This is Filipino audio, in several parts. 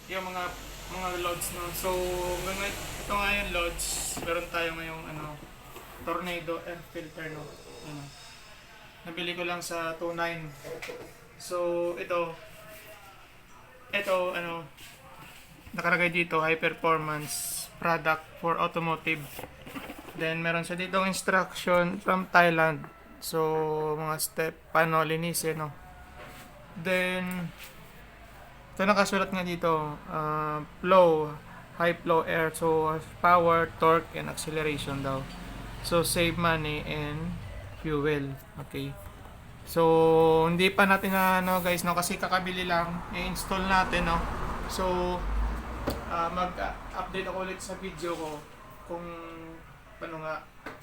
yung mga loads no. So ito nga yung loads. Meron tayo ngayong Tornado air filter no. Ano. Nabili ko lang sa 2.9. So ito nakalagay dito high performance product for automotive. Then meron siya ditong instruction from Thailand. So mga step paano linisin no. Then ito nakasulat nga dito flow, high flow air, so power, torque, and acceleration daw. So save money and fuel. Okay. So hindi pa natin na guys no, kasi kakabili lang, i-install natin no. So mag-update ako ulit sa video ko kung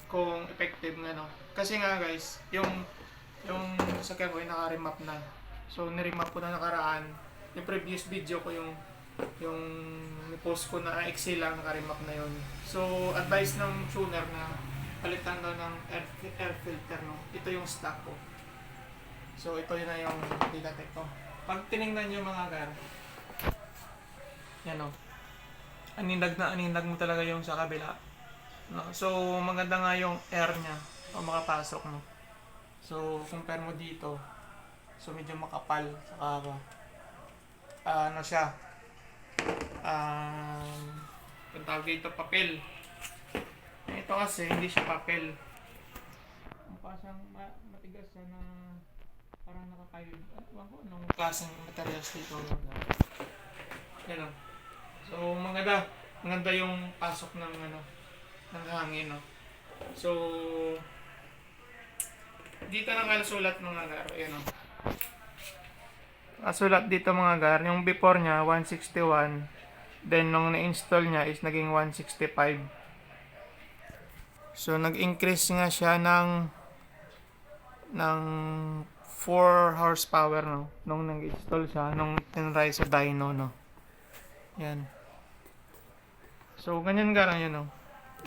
kung effective nga no. Kasi nga guys, yung sasakyan ko ay naka-remap na. So ni-remap ko na nakaraan. Yung previous video ko yung post ko na Excel lang, naka-remap na yun. So advice ng tuner na palitan daw ng air filter no. Ito yung stock ko. So ito yun na yung Dynatec ko. Pag tinignan nyo mga gar, yan o. Anindag mo talaga yung sa kabila. No? So maganda nga yung air nya o makapasok no. So compare mo dito. So medyo makapal saka siya. Ang tawag dito papel. Ito kasi hindi siya papel. Mukha siyang matigas na parang nakakayod. Ewan ko anong klaseng materials dito. Yan o. So maganda yung pasok ng ng hangin no. So dito nakasulat mga gar, ayan o. Nakasulat dito mga gar, yung before nya 161, then nung na-install nya is naging 165. So nag-increase nga siya ng 4 horsepower no, nung nag-install siya, nung tinry sa dyno no. Yan. So ganyan gar, yan o.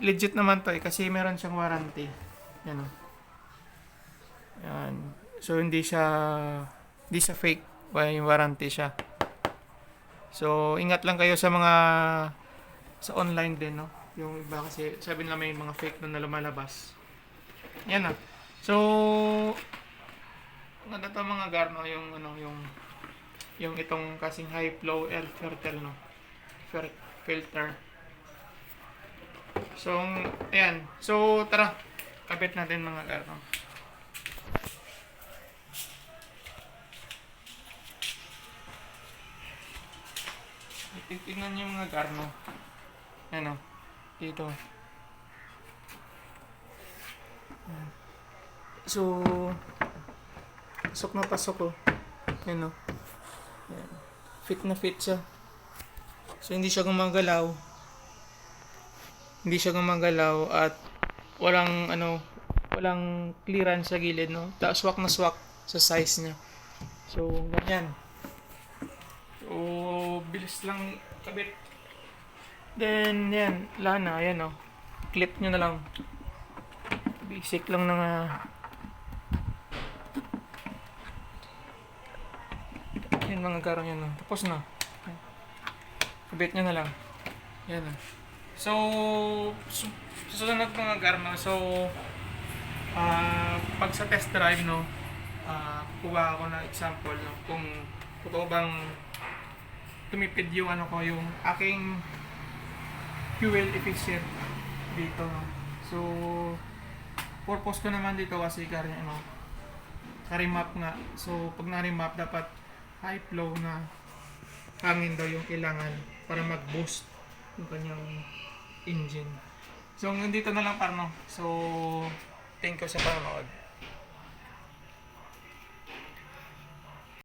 Legit naman to kasi meron siyang warranty. Yan o. Yan. So hindi siya fake, may warranty siya. So ingat lang kayo sa mga sa online din no. Yung iba kasi sabi nila may mga fake na lumalabas. Yan na. So maganda to mga garno yung itong kasing high flow air filter no. Filter. So ayan. So tara, kabit natin mga garno. Tingnan nyo yung mga garno. Ayan o. Dito. So, pasok na pasok o. Ayan o. Ayan. Fit na fit siya. So, hindi siya gumagalaw. Hindi siya gumagalaw at walang clearance sa gilid no. Swak na swak sa size niya. So, ganyan. So, bilis lang kabit. Then, yan. Lana, ayan o. Clip nyo na lang. Basic lang ng yan mga garong yan o. Tapos na. Kabit nyo na lang. Yan o. So, susunod mga garma. So, pag sa test drive no, kuha ako ng example no, kung totoo bang tumipid yung yung aking fuel efficient dito no. So purpose ko naman dito kasi ka-remap nga. So pag na-remap dapat high flow na hangin daw yung kailangan para mag-boost yung kanyang engine. So nandito na lang parno. So thank you sa panonood.